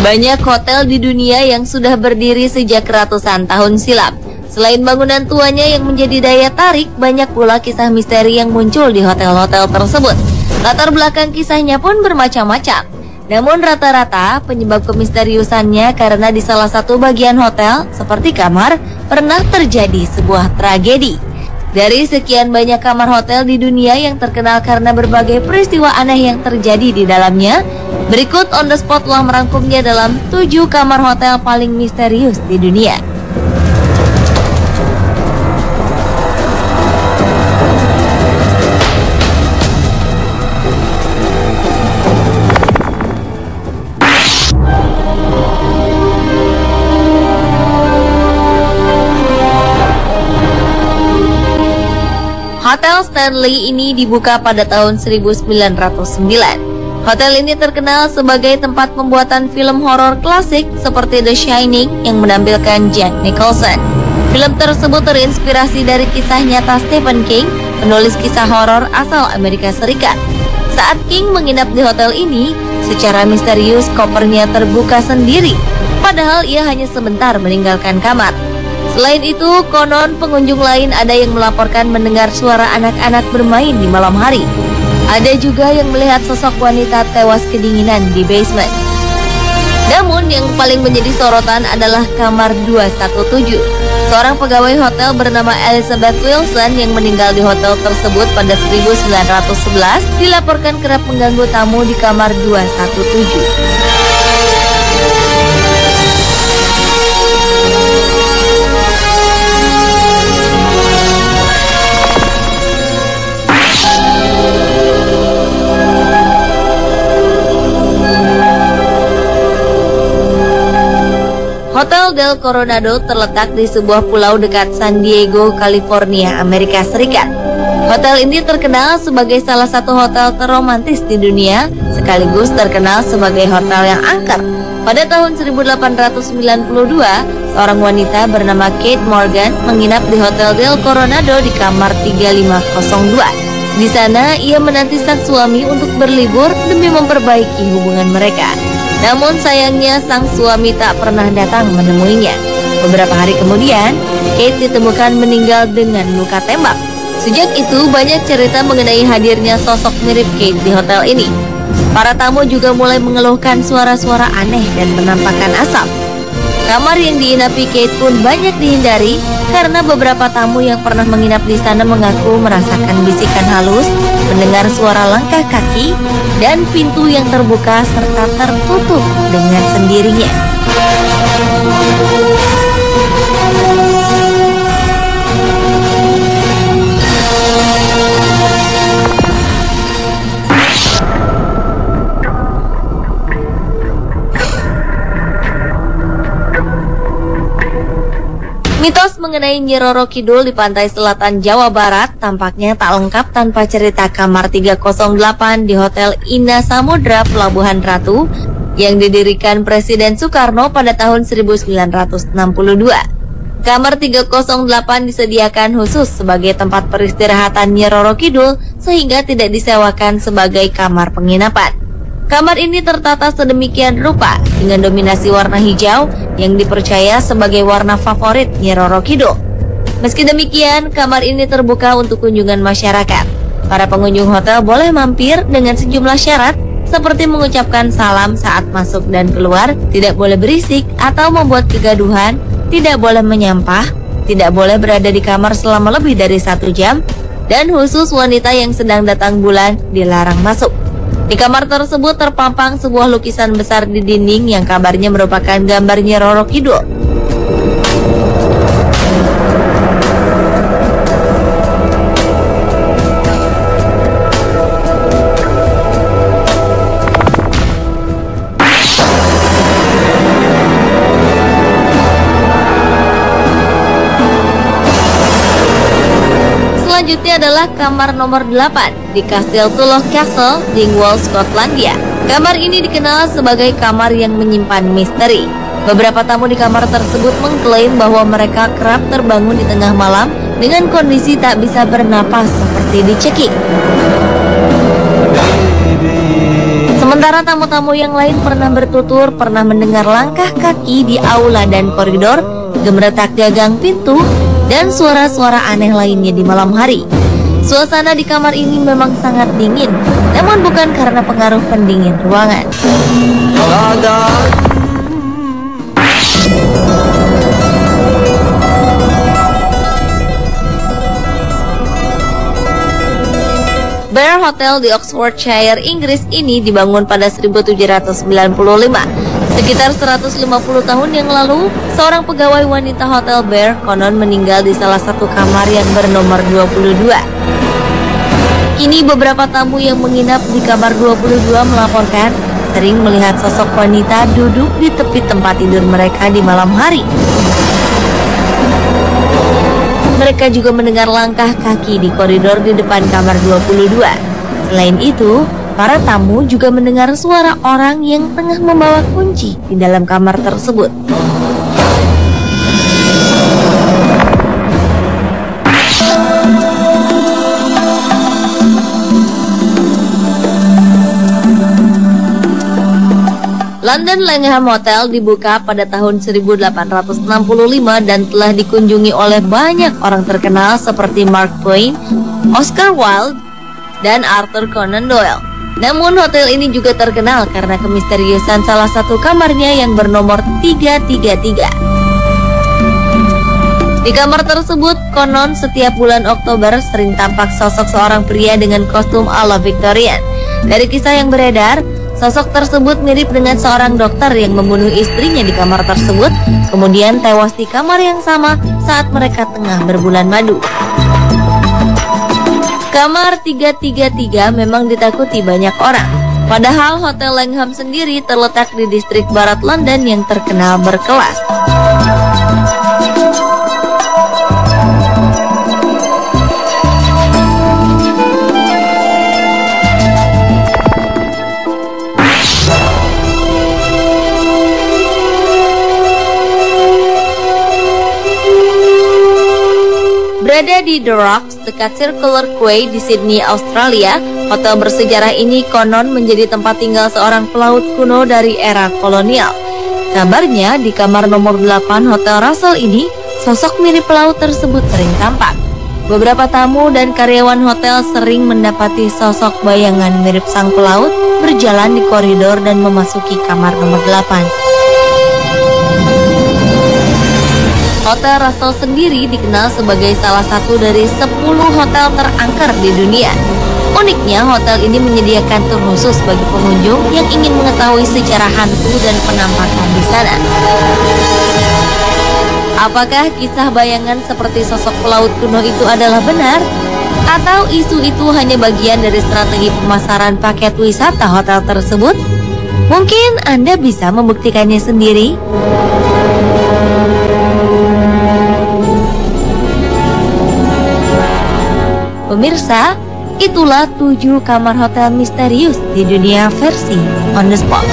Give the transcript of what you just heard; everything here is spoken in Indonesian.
Banyak hotel di dunia yang sudah berdiri sejak ratusan tahun silam. Selain bangunan tuanya yang menjadi daya tarik, banyak pula kisah misteri yang muncul di hotel-hotel tersebut. Latar belakang kisahnya pun bermacam-macam. Namun rata-rata penyebab kemisteriusannya karena di salah satu bagian hotel, seperti kamar, pernah terjadi sebuah tragedi. Dari sekian banyak kamar hotel di dunia yang terkenal karena berbagai peristiwa aneh yang terjadi di dalamnya, berikut On The Spot telah merangkumnya dalam 7 kamar hotel paling misterius di dunia. Hotel Stanley ini dibuka pada tahun 1909. Hotel ini terkenal sebagai tempat pembuatan film horor klasik seperti The Shining yang menampilkan Jack Nicholson. Film tersebut terinspirasi dari kisah nyata Stephen King, penulis kisah horor asal Amerika Serikat. Saat King menginap di hotel ini, secara misterius kopernya terbuka sendiri, padahal ia hanya sebentar meninggalkan kamar. Selain itu, konon pengunjung lain ada yang melaporkan mendengar suara anak-anak bermain di malam hari. Ada juga yang melihat sosok wanita tewas kedinginan di basement. Namun yang paling menjadi sorotan adalah kamar 217. Seorang pegawai hotel bernama Elizabeth Wilson yang meninggal di hotel tersebut pada 1911 dilaporkan kerap mengganggu tamu di kamar 217. Hotel Del Coronado terletak di sebuah pulau dekat San Diego, California, Amerika Serikat. Hotel ini terkenal sebagai salah satu hotel terromantis di dunia, sekaligus terkenal sebagai hotel yang angker. Pada tahun 1892, seorang wanita bernama Kate Morgan menginap di Hotel Del Coronado di kamar 3502. Di sana, ia menanti sang suami untuk berlibur demi memperbaiki hubungan mereka. Namun sayangnya sang suami tak pernah datang menemuinya. Beberapa hari kemudian, Kate ditemukan meninggal dengan luka tembak. Sejak itu banyak cerita mengenai hadirnya sosok mirip Kate di hotel ini. Para tamu juga mulai mengeluhkan suara-suara aneh dan penampakan asap. Kamar yang diinapi Kate pun banyak dihindari karena beberapa tamu yang pernah menginap di sana mengaku merasakan bisikan halus, mendengar suara langkah kaki, dan pintu yang terbuka serta tertutup dengan sendirinya. Mitos mengenai Nyi Roro Kidul di pantai selatan Jawa Barat tampaknya tak lengkap tanpa cerita kamar 308 di Hotel Ina Samudra Pelabuhan Ratu yang didirikan Presiden Soekarno pada tahun 1962. Kamar 308 disediakan khusus sebagai tempat peristirahatan Nyi Roro Kidul sehingga tidak disewakan sebagai kamar penginapan. Kamar ini tertata sedemikian rupa dengan dominasi warna hijau yang dipercaya sebagai warna favorit Nyi Roro Kidul. Meski demikian, kamar ini terbuka untuk kunjungan masyarakat. Para pengunjung hotel boleh mampir dengan sejumlah syarat seperti mengucapkan salam saat masuk dan keluar, tidak boleh berisik atau membuat kegaduhan, tidak boleh menyampah, tidak boleh berada di kamar selama lebih dari 1 jam, dan khusus wanita yang sedang datang bulan dilarang masuk. Di kamar tersebut terpampang sebuah lukisan besar di dinding yang kabarnya merupakan gambar Nyi Roro Kidul. Selanjutnya adalah kamar nomor 8 di Kastil Tulloch Castle, Dingwall, Skotlandia. Kamar ini dikenal sebagai kamar yang menyimpan misteri. Beberapa tamu di kamar tersebut mengklaim bahwa mereka kerap terbangun di tengah malam dengan kondisi tak bisa bernapas seperti dicekik. Sementara tamu-tamu yang lain pernah bertutur pernah mendengar langkah kaki di aula dan koridor, gemeretak gagang pintu, dan suara-suara aneh lainnya di malam hari. Suasana di kamar ini memang sangat dingin, namun bukan karena pengaruh pendingin ruangan. Bear Hotel di Oxfordshire, Inggris ini dibangun pada 1795. Sekitar 150 tahun yang lalu, seorang pegawai wanita Hotel Bear konon meninggal di salah satu kamar yang bernomor 22. Kini beberapa tamu yang menginap di kamar 22 melaporkan sering melihat sosok wanita duduk di tepi tempat tidur mereka di malam hari. Mereka juga mendengar langkah kaki di koridor di depan kamar 22. Selain itu, para tamu juga mendengar suara orang yang tengah membawa kunci di dalam kamar tersebut. London Langham Hotel dibuka pada tahun 1865 dan telah dikunjungi oleh banyak orang terkenal seperti Mark Twain, Oscar Wilde, dan Arthur Conan Doyle. Namun hotel ini juga terkenal karena kemisteriusan salah satu kamarnya yang bernomor 333. Di kamar tersebut, konon setiap bulan Oktober sering tampak sosok seorang pria dengan kostum ala Victorian. Dari kisah yang beredar, sosok tersebut mirip dengan seorang dokter yang membunuh istrinya di kamar tersebut, kemudian tewas di kamar yang sama saat mereka tengah berbulan madu. Kamar 333 memang ditakuti banyak orang. Padahal Hotel Langham sendiri terletak di distrik barat London yang terkenal berkelas. Berada di The Rocks, dekat Circular Quay di Sydney, Australia, hotel bersejarah ini konon menjadi tempat tinggal seorang pelaut kuno dari era kolonial. Kabarnya di kamar nomor 8 Hotel Russell ini, sosok mirip pelaut tersebut sering tampak. Beberapa tamu dan karyawan hotel sering mendapati sosok bayangan mirip sang pelaut berjalan di koridor dan memasuki kamar nomor 8. Hotel Russell sendiri dikenal sebagai salah satu dari 10 hotel terangker di dunia. Uniknya, hotel ini menyediakan tur khusus bagi pengunjung yang ingin mengetahui sejarah hantu dan penampakan di sana. Apakah kisah bayangan seperti sosok pelaut kuno itu adalah benar? Atau isu itu hanya bagian dari strategi pemasaran paket wisata hotel tersebut? Mungkin Anda bisa membuktikannya sendiri. Pemirsa, itulah 7 kamar hotel misterius di dunia versi On The Spot.